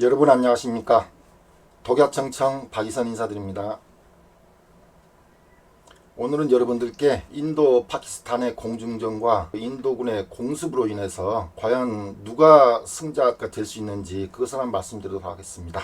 여러분 안녕하십니까? 독야청청 박이선 인사드립니다. 오늘은 여러분들께 인도 파키스탄의 공중전과 인도군의 공습으로 인해서 과연 누가 승자가 될 수 있는지 그것을 한번 말씀드리도록 하겠습니다.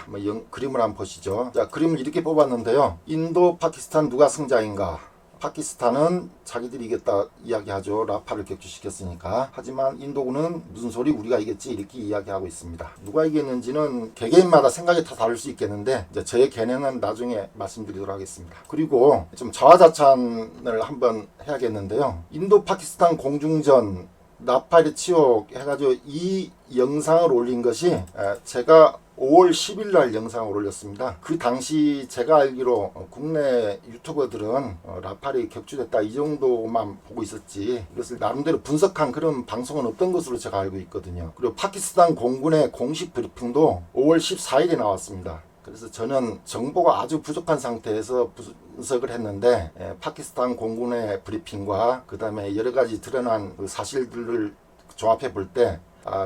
그림을 한번 보시죠. 자, 그림을 이렇게 뽑았는데요. 인도 파키스탄 누가 승자인가? 파키스탄은 자기들이 이겼다 이야기하죠. 라파를 격추시켰으니까. 하지만 인도군은 무슨 소리 우리가 이겼지 이렇게 이야기하고 있습니다. 누가 이겼는지는 개개인마다 생각이 다 다를 수 있겠는데 이제 저의 견해는 나중에 말씀드리도록 하겠습니다. 그리고 좀 자화자찬을 한번 해야겠는데요. 인도 파키스탄 공중전 나팔의 치욕 해가지고 이 영상을 올린 것이 제가 5월 10일 날 영상을 올렸습니다. 그 당시 제가 알기로 국내 유튜버들은 라팔이 격추됐다 이 정도만 보고 있었지 이것을 나름대로 분석한 그런 방송은 없던 것으로 제가 알고 있거든요. 그리고 파키스탄 공군의 공식 브리핑도 5월 14일에 나왔습니다. 그래서 저는 정보가 아주 부족한 상태에서 분석을 했는데 파키스탄 공군의 브리핑과 그 다음에 여러가지 드러난 그 사실들을 종합해 볼 때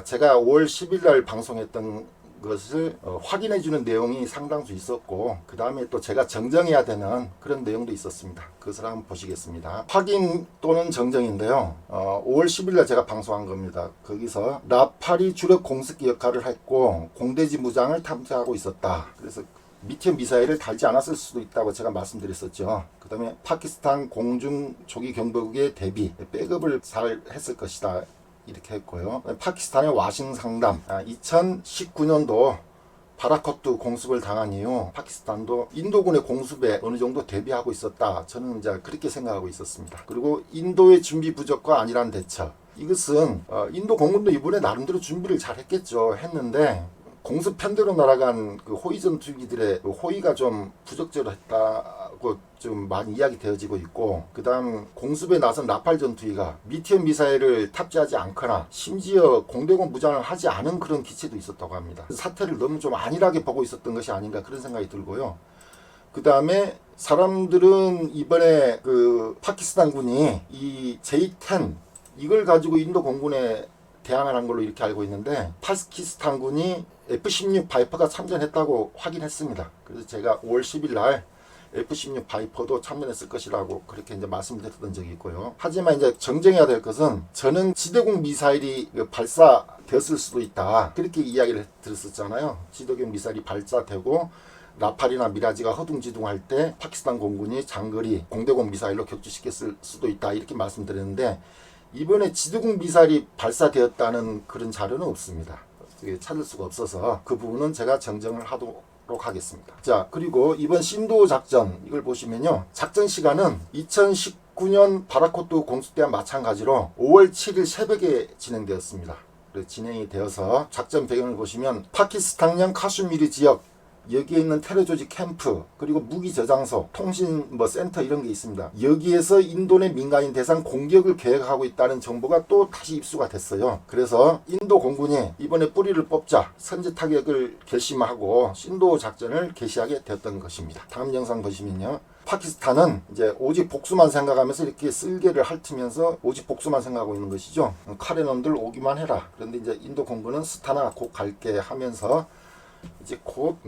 제가 5월 10일 날 방송했던 것을 확인해주는 내용이 상당수 있었고 그 다음에 또 제가 정정해야 되는 그런 내용도 있었습니다. 그것을 한번 보시겠습니다. 확인 또는 정정인데요. 5월 10일 날 제가 방송한 겁니다. 거기서 라팔이 주력 공습기 역할을 했고 공대지 무장을 탐지하고 있었다. 그래서 미티어 미사일을 달지 않았을 수도 있다고 제가 말씀드렸었죠. 그 다음에 파키스탄 공중 조기 경보국의 대비 백업을 잘 했을 것이다. 이렇게 했고요. 파키스탄의 와싱 상담 2019년도 바라커트 공습을 당한 이후 파키스탄도 인도군의 공습에 어느 정도 대비하고 있었다. 저는 이제 그렇게 생각하고 있었습니다. 그리고 인도의 준비 부족과 안일한 대처. 이것은 인도 공군도 이번에 나름대로 준비를 잘 했는데 공습 편대로 날아간 그 호위 전투기들의 호위가 좀 부적절했다고 좀 많이 이야기 되어지고 있고 그 다음 공습에 나선 라팔 전투기가 미티어 미사일을 탑재하지 않거나 심지어 공대공 무장을 하지 않은 그런 기체도 있었다고 합니다. 사태를 너무 좀 안일하게 보고 있었던 것이 아닌가 그런 생각이 들고요. 그 다음에 사람들은 이번에 그 파키스탄군이 이 J-10 이걸 가지고 인도 공군에 대항을 한 걸로 이렇게 알고 있는데 파키스탄군이 F-16 바이퍼가 참전했다고 확인했습니다. 그래서 제가 5월 10일 날 F-16 바이퍼도 참전했을 것이라고 그렇게 이제 말씀드렸던 적이 있고요. 하지만 이제 정정해야 될 것은 저는 지대공 미사일이 발사되었을 수도 있다. 그렇게 이야기를 들었었잖아요. 지대공 미사일이 발사되고 라팔이나 미라지가 허둥지둥할 때 파키스탄 공군이 장거리 공대공 미사일로 격추시켰을 수도 있다. 이렇게 말씀드렸는데 이번에 지대공 미사일이 발사되었다는 그런 자료는 없습니다. 찾을 수가 없어서 그 부분은 제가 정정을 하도록 하겠습니다. 자, 그리고 이번 신도 작전 이걸 보시면요. 작전 시간은 2019년 바라코트 공습 때와 마찬가지로 5월 7일 새벽에 진행되었습니다. 진행이 되어서 작전 배경을 보시면 파키스탄령 카슈미르 지역 여기에 있는 테러 조직 캠프 그리고 무기 저장소 통신 센터 이런 게 있습니다. 여기에서 인도 내 민간인 대상 공격을 계획하고 있다는 정보가 또 다시 입수가 됐어요. 그래서 인도 공군이 이번에 뿌리를 뽑자 선제 타격을 결심하고 신도 작전을 개시하게 되었던 것입니다. 다음 영상 보시면요. 파키스탄은 이제 오직 복수만 생각하면서 이렇게 쓸개를 핥으면서 오직 복수만 생각하고 있는 것이죠. 칼의 놈들 오기만 해라. 그런데 이제 인도 공군은 스타나 곧 갈게 하면서 이제 곧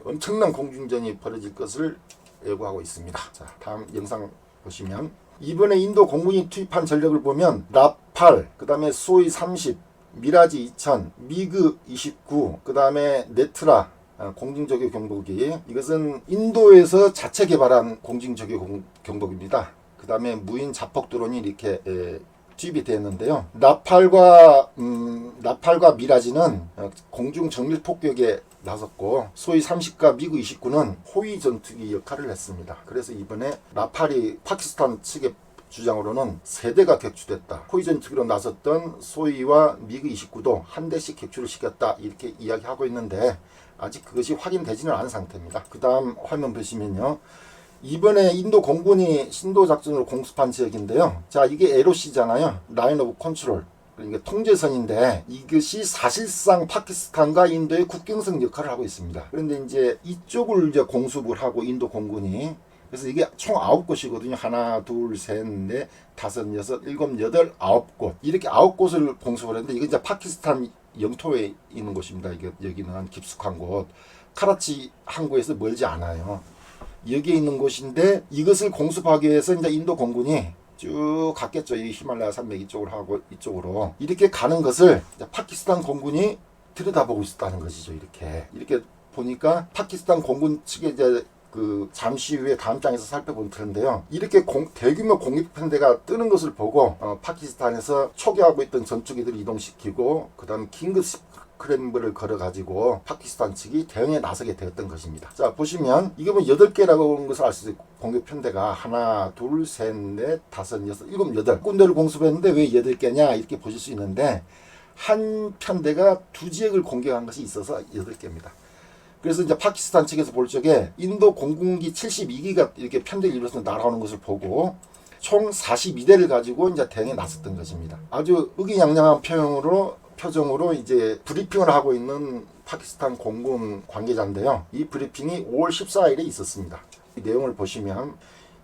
엄청난 공중전이 벌어질 것을 예고하고 있습니다. 자, 다음 영상 보시면 이번에 인도 공군이 투입한 전력을 보면 라팔, 그 다음에 수호이 30, 미라지 2000, 미그 29, 그 다음에 네트라 공중조교 경보기 이것은 인도에서 자체 개발한 공중조교 경보기입니다. 그 다음에 무인 자폭 드론이 이렇게 투입이 되었는데요. 라팔과 미라지는 공중 정밀 폭격에 나섰고 소위 30과 미그 29는 호위 전투기 역할을 했습니다. 그래서 이번에 라팔이 파키스탄 측의 주장으로는 3대가 격추됐다. 호위 전투기로 나섰던 소위와 미그 29도 한 대씩 격추를 시켰다. 이렇게 이야기하고 있는데 아직 그것이 확인되지는 않은 상태입니다. 그 다음 화면 보시면요. 이번에 인도 공군이 신도 작전으로 공습한 지역인데요. 자, 이게 LOC잖아요. 라인 오브 컨트롤. 그러니까 통제선인데 이것이 사실상 파키스탄과 인도의 국경선 역할을 하고 있습니다. 그런데 이제 이쪽을 이제 공습을 하고 인도 공군이 그래서 이게 총 9곳이거든요. 하나, 둘, 셋, 넷, 다섯, 여섯, 일곱, 여덟, 9곳. 이렇게 9곳을 공습을 했는데 이건 이제 파키스탄 영토에 있는 곳입니다. 이게 여기는 깊숙한 곳. 카라치 항구에서 멀지 않아요. 여기에 있는 곳인데 이것을 공습하기 위해서 이제 인도 공군이 쭉 갔겠죠. 이 히말라야 산맥 이쪽으로 하고 이쪽으로 이렇게 가는 것을 파키스탄 공군이 들여다보고 있었다는 것이죠. 이렇게 보니까 파키스탄 공군 측에 이제 그 잠시 후에 다음 장에서 살펴볼 텐데요. 이렇게 대규모 공격편대가 뜨는 것을 보고 파키스탄에서 초기하고 있던 전투기들을 이동시키고 그다음 긴급 스크램블을 걸어가지고 파키스탄 측이 대응에 나서게 되었던 것입니다. 자, 보시면 이게 뭐 8개라고 하는 것을 알 수 있고 공격편대가 하나, 둘, 셋, 넷, 다섯, 여섯, 일곱, 여덟 군대를 공습했는데 왜 8개냐 이렇게 보실 수 있는데 한 편대가 두 지역을 공격한 것이 있어서 8개입니다. 그래서 이제 파키스탄 측에서 볼 적에 인도 공군기 72기가 이렇게 편대를 이루어서 날아오는 것을 보고 총 42대를 가지고 이제 대응에 나섰던 것입니다. 아주 의기양양한 표정으로 이제 브리핑을 하고 있는 파키스탄 공군 관계자인데요. 이 브리핑이 5월 14일에 있었습니다. 이 내용을 보시면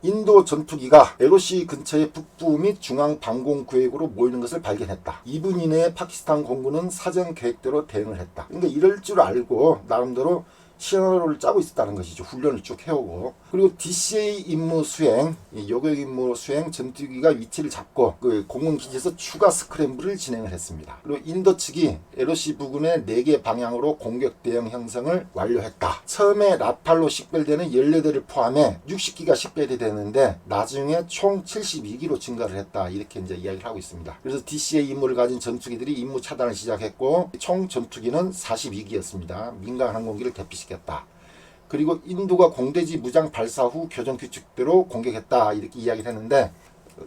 인도 전투기가 LOC 근처의 북부 및 중앙 방공 구역으로 모이는 것을 발견했다. 2분 이내에 파키스탄 공군은 사전 계획대로 대응을 했다. 그러니까 이럴 줄 알고 나름대로 시나리오를 짜고 있었다는 것이죠. 훈련을 쭉 해오고. 그리고 DCA 임무 수행, 요격 임무 수행 전투기가 위치를 잡고 그 공군 기지에서 추가 스크램블을 진행을 했습니다. 그리고 인도 측이 LOC 부근의 4개 방향으로 공격 대응 형성을 완료했다. 처음에 라팔로 식별되는 14대를 포함해 60기가 식별이 되는데 나중에 총 72기로 증가를 했다. 이렇게 이제 이야기를 하고 있습니다. 그래서 DCA 임무를 가진 전투기들이 임무 차단을 시작했고 총 전투기는 42기였습니다. 민간 항공기를 대피시켰다. 그리고 인도가 공대지 무장 발사 후 교전 규칙대로 공격했다 이렇게 이야기를 했는데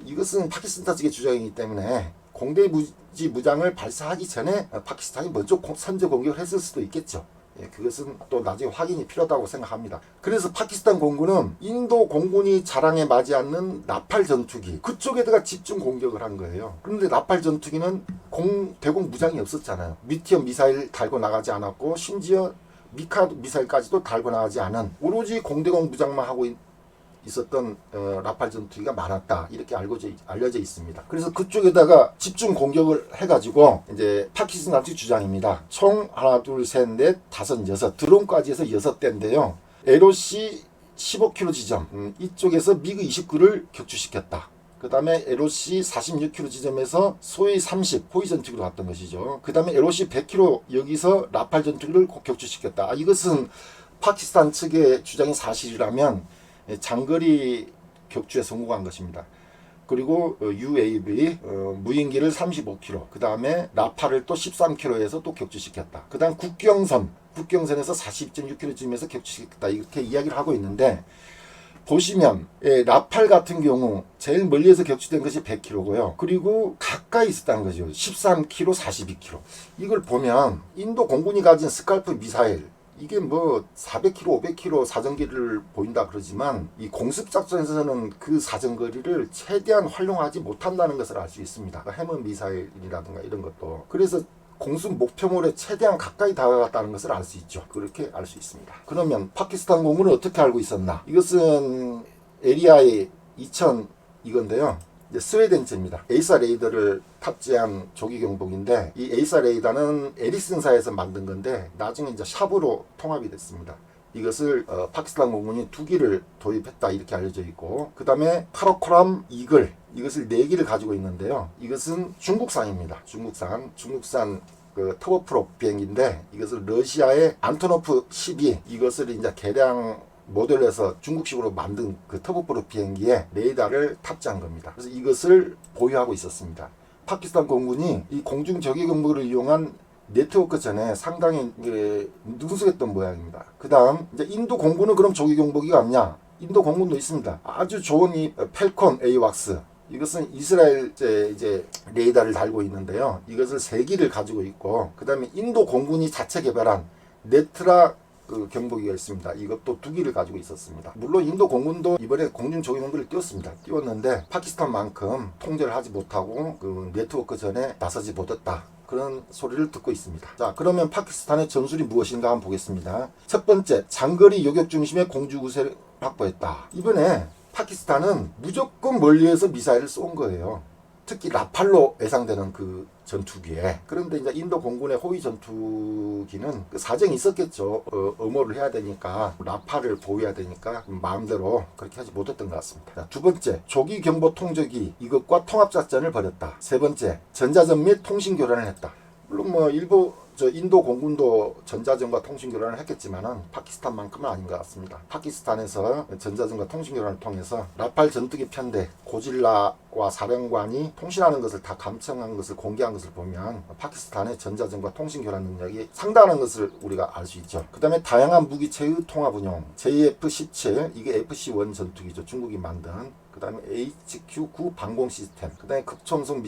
이것은 파키스탄 측의 주장이기 때문에 공대지 무장을 발사하기 전에 파키스탄이 먼저 선제 공격을 했을 수도 있겠죠. 그것은 또 나중에 확인이 필요하다고 생각합니다. 그래서 파키스탄 공군은 인도 공군이 자랑에 맞지 않는 라팔 전투기 그쪽에다가 집중 공격을 한 거예요. 그런데 라팔 전투기는 대공 무장이 없었잖아요. 미티엄 미사일 달고 나가지 않았고 심지어 미카 미사일까지도 달고 나가지 않은 오로지 공대공 무장만 하고 있었던 라팔 전투기가 많았다 이렇게 알려져 있습니다. 그래서 그쪽에다가 집중 공격을 해가지고 이제 파키스탄 측 주장입니다. 총 하나, 둘, 셋, 넷, 다섯, 여섯 드론까지 해서 6대인데요. LOC 15km 지점 이쪽에서 미그 29를 격추시켰다. 그 다음에 LOC 46km 지점에서 소위 30 호위 전투기로 갔던 것이죠. 그 다음에 LOC 100km 여기서 라팔 전투기를 격추시켰다. 이것은 파키스탄 측의 주장이 사실이라면 장거리 격추에 성공한 것입니다. 그리고 UAV 무인기를 35km 그 다음에 라팔을 또 13km에서 또 격추시켰다. 그 다음 국경선에서 42.6km쯤에서 격추시켰다. 이렇게 이야기를 하고 있는데 보시면 라팔 같은 경우 제일 멀리에서 격추된 것이 100km고요. 그리고 가까이 있었다는 거죠. 13km, 42km. 이걸 보면 인도 공군이 가진 스칼프 미사일 이게 뭐 400km, 500km 사정거리를 보인다 그러지만 이 공습작전에서는 그 사정거리를 최대한 활용하지 못한다는 것을 알 수 있습니다. 해머 미사일이라든가 이런 것도. 그래서 공습 목표물에 최대한 가까이 다가갔다는 것을 알 수 있죠. 그렇게 알 수 있습니다. 그러면 파키스탄 공군은 어떻게 알고 있었나? 이것은 ARI 2000 이건데요. 스웨덴제입니다. 에이사 레이더를 탑재한 조기 경보기인데 이 에이사 레이더는 에리슨사에서 만든 건데 나중에 이제 샵으로 통합이 됐습니다. 이것을 파키스탄 공군이 2기를 도입했다 이렇게 알려져 있고 그 다음에 카라코람 이글 이것을 4기를 가지고 있는데요. 이것은 중국산입니다. 중국산 그 터보프롭 비행기인데 이것을 러시아의 안토노프 12 이것을 이제 개량 모델에서 중국식으로 만든 그 터보프롭 비행기에 레이더를 탑재한 겁니다. 그래서 이것을 보유하고 있었습니다. 파키스탄 공군이 이 공중 저기 경보를 이용한 네트워크 전에 상당히 능숙했던 모양입니다. 그 다음 이제 인도 공군은 그럼 조기 경보기가 없냐? 인도 공군도 있습니다. 아주 좋은 이 펠콘 에이왁스 이것은 이스라엘 이제 레이더를 달고 있는데요. 이것을 3기를 가지고 있고 그 다음에 인도 공군이 자체 개발한 네트라 그 경보기가 있습니다. 이것도 2기를 가지고 있었습니다. 물론 인도 공군도 이번에 공중 조기 경보를 띄웠는데 파키스탄만큼 통제를 하지 못하고 그 네트워크 전에 나서지 못했다. 그런 소리를 듣고 있습니다. 자, 그러면 파키스탄의 전술이 무엇인가 한번 보겠습니다. 첫 번째, 장거리 요격 중심의 공중 우세를 확보했다. 이번에 파키스탄은 무조건 멀리에서 미사일을 쏜 거예요. 특히 라팔로 예상되는 그 전투기에. 그런데 이제 인도 공군의 호위 전투기는 그 사정이 있었겠죠. 엄호를 해야 되니까, 라파를 보유해야 되니까 마음대로 그렇게 하지 못했던 것 같습니다. 자, 두 번째, 조기 경보 통제기 이것과 통합작전을 벌였다. 세 번째, 전자전 및 통신 교란을 했다. 물론 뭐 일부 인도 공군도 전자전과 통신 교란을 했겠지만은 파키스탄만큼은 아닌 것 같습니다. 파키스탄에서 전자전과 통신 교란을 통해서 라팔 전투기 편대 고질라와 사령관이 통신하는 것을 다 감청한 것을 공개한 것을 보면 파키스탄의 전자전과 통신 교란 능력이 상당한 것을 우리가 알 수 있죠. 그 다음에 다양한 무기체의 통합 운용, JF-17 이게 FC-1 전투기죠. 중국이 만든. 그 다음에 HQ-9 방공 시스템, 그 다음에 극초음속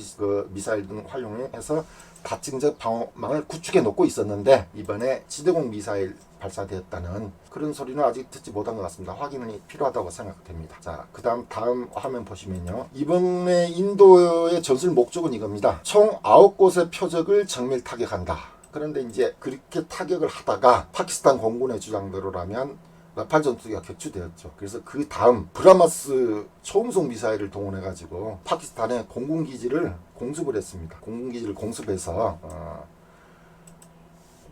미사일 등 활용해서 다층적 방어망을 구축해 놓고 있었는데 이번에 지대공 미사일 발사되었다는 그런 소리는 아직 듣지 못한 것 같습니다. 확인이 필요하다고 생각됩니다. 자, 다음 화면 보시면요. 이번에 인도의 전술 목적은 이겁니다. 총 9곳의 표적을 정밀 타격한다. 그런데 이제 그렇게 타격을 하다가 파키스탄 공군의 주장대로라면 라팔 전투기가 격추되었죠. 그래서 그 다음 브라마스 초음속 미사일을 동원해가지고 파키스탄의 공군기지를 공습을 했습니다. 공군기지를 공습해서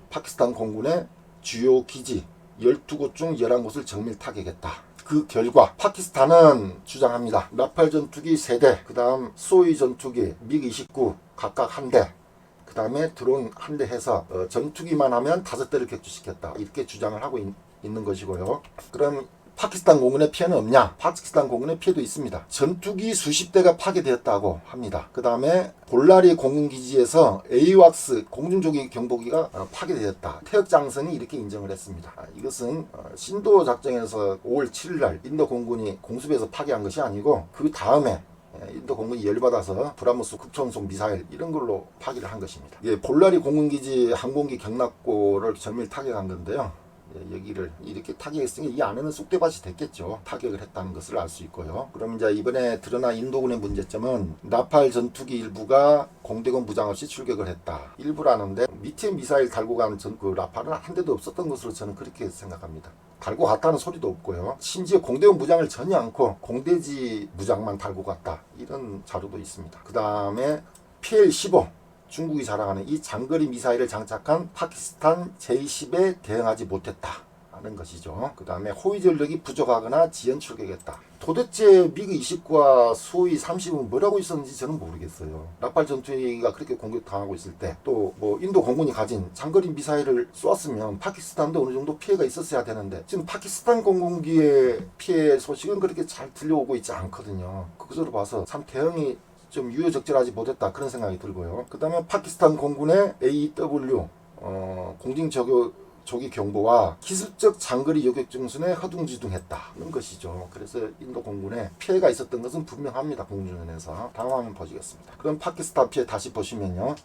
파키스탄 공군의 주요 기지 12곳 중 11곳을 정밀 타격했다. 그 결과 파키스탄은 주장합니다. 라팔 전투기 3대, 그 다음 수호이 전투기 미그-29 각각 1대, 그 다음에 드론 1대 해서 전투기만 하면 5대를 격추시켰다. 이렇게 주장을 하고 있는 것이고요. 그럼 파키스탄 공군의 피해는 없냐? 파키스탄 공군의 피해도 있습니다. 전투기 수십 대가 파괴되었다고 합니다. 그 다음에 볼라리 공군기지에서 AWACS 공중조기 경보기가 파괴되었다. 태역장성이 이렇게 인정을 했습니다. 이것은 신도 작전에서 5월 7일 날 인도 공군이 공습해서 파괴한 것이 아니고 그 다음에 인도 공군이 열받아서 브라모스 극초음속 미사일 이런 걸로 파괴를 한 것입니다. 볼라리 공군기지 항공기 경납고를 정밀 타격한 건데요. 여기를 이렇게 타격했으니 이 안에는 쑥대밭이 됐겠죠. 타격을 했다는 것을 알 수 있고요. 그럼 이제 이번에 드러난 인도군의 문제점은 라팔 전투기 일부가 공대공 무장 없이 출격을 했다. 일부라는데 밑에 미사일 달고 가는 그 라팔은 한 대도 없었던 것으로 저는 그렇게 생각합니다. 달고 갔다는 소리도 없고요. 심지어 공대공 무장을 전혀 않고 공대지 무장만 달고 갔다. 이런 자료도 있습니다. 그 다음에 PL-15 중국이 자랑하는 이 장거리 미사일을 장착한 파키스탄 J-10에 대응하지 못했다 하는 것이죠. 그 다음에 호위 전력이 부족하거나 지연 출격했다. 도대체 미그-29와 수호이 30은 뭐라고 있었는지 저는 모르겠어요. 라팔 전투기가 그렇게 공격당하고 있을 때 또 뭐 인도 공군이 가진 장거리 미사일을 쏘았으면 파키스탄도 어느 정도 피해가 있었어야 되는데 지금 파키스탄 공군기의 피해 소식은 그렇게 잘 들려오고 있지 않거든요. 그것으로 봐서 참 대응이 좀 유효적절하지 못했다 그런 생각이 들고요. 그 다음에 파키스탄 공군의 AW 공중조기 경보와 기습적 장거리 요격 중순에 허둥지둥했다는 것이죠. 그래서 인도 공군에 피해가 있었던 것은 분명합니다. 공중전에서. 다음 화면 보시겠습니다. 그럼 파키스탄 피해 다시 보시면요.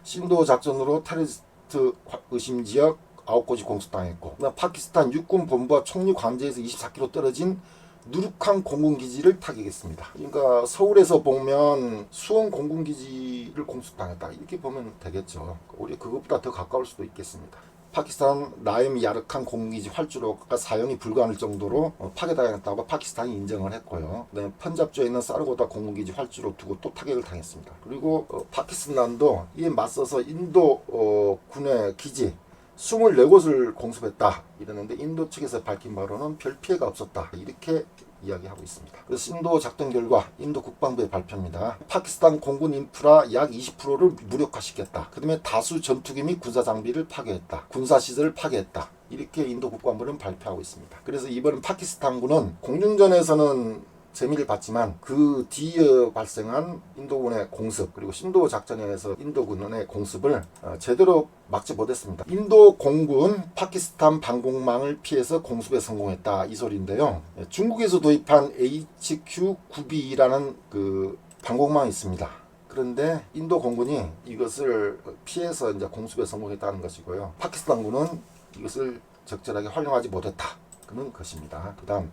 신도 작전으로 테러리스트 의심 지역 9곳이 공습당했고 파키스탄 육군 본부와 총리 관제에서 24km 떨어진 누룩항 공군기지를 타격했습니다. 그러니까 서울에서 보면 수원 공군기지를 공습당했다. 이렇게 보면 되겠죠. 우리 그것보다 더 가까울 수도 있겠습니다. 파키스탄 나임 야르칸 공군기지 활주로가 사용이 불가할 정도로 파괴당했다고 파키스탄이 인정을 했고요. 그다음에 펀잡주에 있는 사르고다 공군기지 활주로 두고 또 타격을 당했습니다. 그리고 파키스탄도 이에 맞서서 인도 군의 기지 24곳을 공습했다 이러는데 인도 측에서 밝힌 바로는 별 피해가 없었다 이렇게 이야기하고 있습니다. 그래서 신도 작전 결과 인도 국방부의 발표입니다. 파키스탄 공군 인프라 약 20%를 무력화시켰다. 그 다음에 다수 전투기 및 군사 장비를 파괴했다. 군사시설을 파괴했다. 이렇게 인도 국방부는 발표하고 있습니다. 그래서 이번 파키스탄군은 공중전에서는 재미를 봤지만 그 뒤에 발생한 인도군의 공습 그리고 신도 작전에서 인도군의 공습을 제대로 막지 못했습니다. 인도 공군 파키스탄 방공망을 피해서 공습에 성공했다 이 소리인데요. 중국에서 도입한 HQ-9B라는 그 방공망이 있습니다. 그런데 인도 공군이 이것을 피해서 이제 공습에 성공했다는 것이고요. 파키스탄군은 이것을 적절하게 활용하지 못했다. 는 것입니다. 그 다음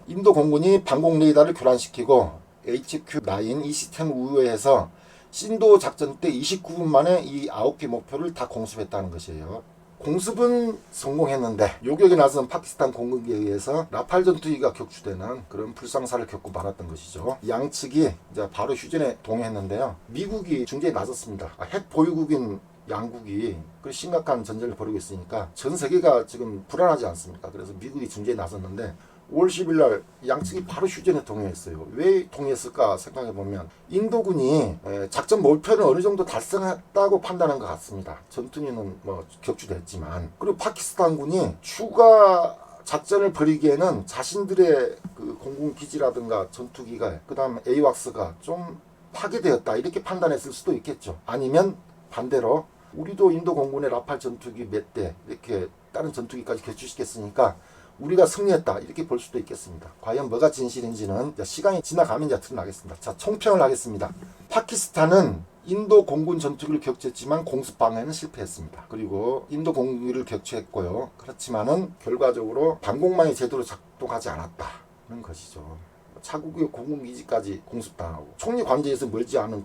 인도 공군이 방공 레이더를 교란시키고 HQ-9 이 시스템 우회해서 신도 작전 때 29분 만에 이 9개 목표를 다 공습했다는 것이에요. 공습은 성공했는데 요격에 나선 파키스탄 공군기에 의해서 라팔 전투기가 격추되는 그런 불상사를 겪고 말았던 것이죠. 양측이 이제 바로 휴전에 동의했는데요. 미국이 중재에 나섰습니다. 핵 보유국인 양국이 그 심각한 전쟁을 벌이고 있으니까 전 세계가 지금 불안하지 않습니까? 그래서 미국이 중재에 나섰는데 5월 10일 날 양측이 바로 휴전에 동의했어요. 왜 동의했을까 생각해보면 인도군이 작전 목표는 어느 정도 달성했다고 판단한 것 같습니다. 전투기는 뭐 격추됐지만, 그리고 파키스탄군이 추가 작전을 벌이기에는 자신들의 그 공군기지라든가 전투기가, 그 다음 에이왁스가 좀 파괴되었다 이렇게 판단했을 수도 있겠죠. 아니면 반대로 우리도 인도 공군의 라팔 전투기 몇 대 이렇게 다른 전투기까지 격추시켰으니까 우리가 승리했다 이렇게 볼 수도 있겠습니다. 과연 뭐가 진실인지는 시간이 지나가면 이제 드러나겠습니다. 자, 총평을 하겠습니다. 파키스탄은 인도 공군 전투기를 격추했지만 공습 방해는 실패했습니다. 그리고 인도 공군기를 격추했고요. 그렇지만은 결과적으로 방공망이 제대로 작동하지 않았다는 것이죠. 자국의 공군기지까지 공습당하고 총리 관제에서 멀지 않은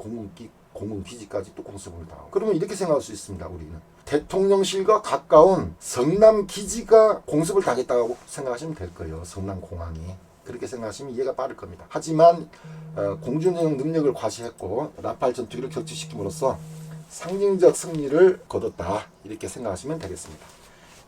공군기지까지 또 공습을 당하고, 그러면 이렇게 생각할 수 있습니다. 우리는 대통령실과 가까운 성남기지가 공습을 당했다고 생각하시면 될 거예요. 성남공항이. 그렇게 생각하시면 이해가 빠를 겁니다. 하지만 공중전용 능력을 과시했고 라팔 전투기를 격추시킴으로써 상징적 승리를 거뒀다 이렇게 생각하시면 되겠습니다.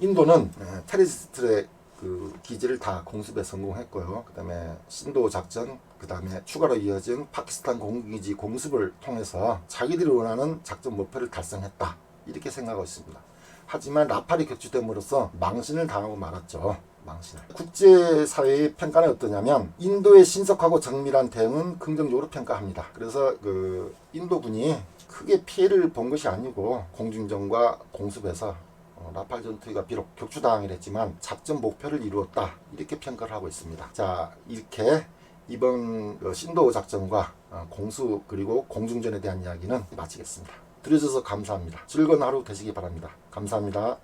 인도는 테러리스트의 그 기지를 다 공습에 성공했고요. 그 다음에 신도 작전, 그 다음에 추가로 이어진 파키스탄 공군기지 공습을 통해서 자기들이 원하는 작전 목표를 달성했다 이렇게 생각하고 있습니다. 하지만 라팔이 격추됨으로써 망신을 당하고 말았죠. 망신을. 국제사회의 평가는 어떠냐면 인도의 신속하고 정밀한 대응은 긍정적으로 평가합니다. 그래서 그 인도군이 크게 피해를 본 것이 아니고 공중전과 공습에서 라팔 전투기가 비록 격추당하긴 했지만 작전 목표를 이루었다 이렇게 평가를 하고 있습니다. 자, 이렇게 이번 신도 작전과 공수 그리고 공중전에 대한 이야기는 마치겠습니다. 들어주셔서 감사합니다. 즐거운 하루 되시기 바랍니다. 감사합니다.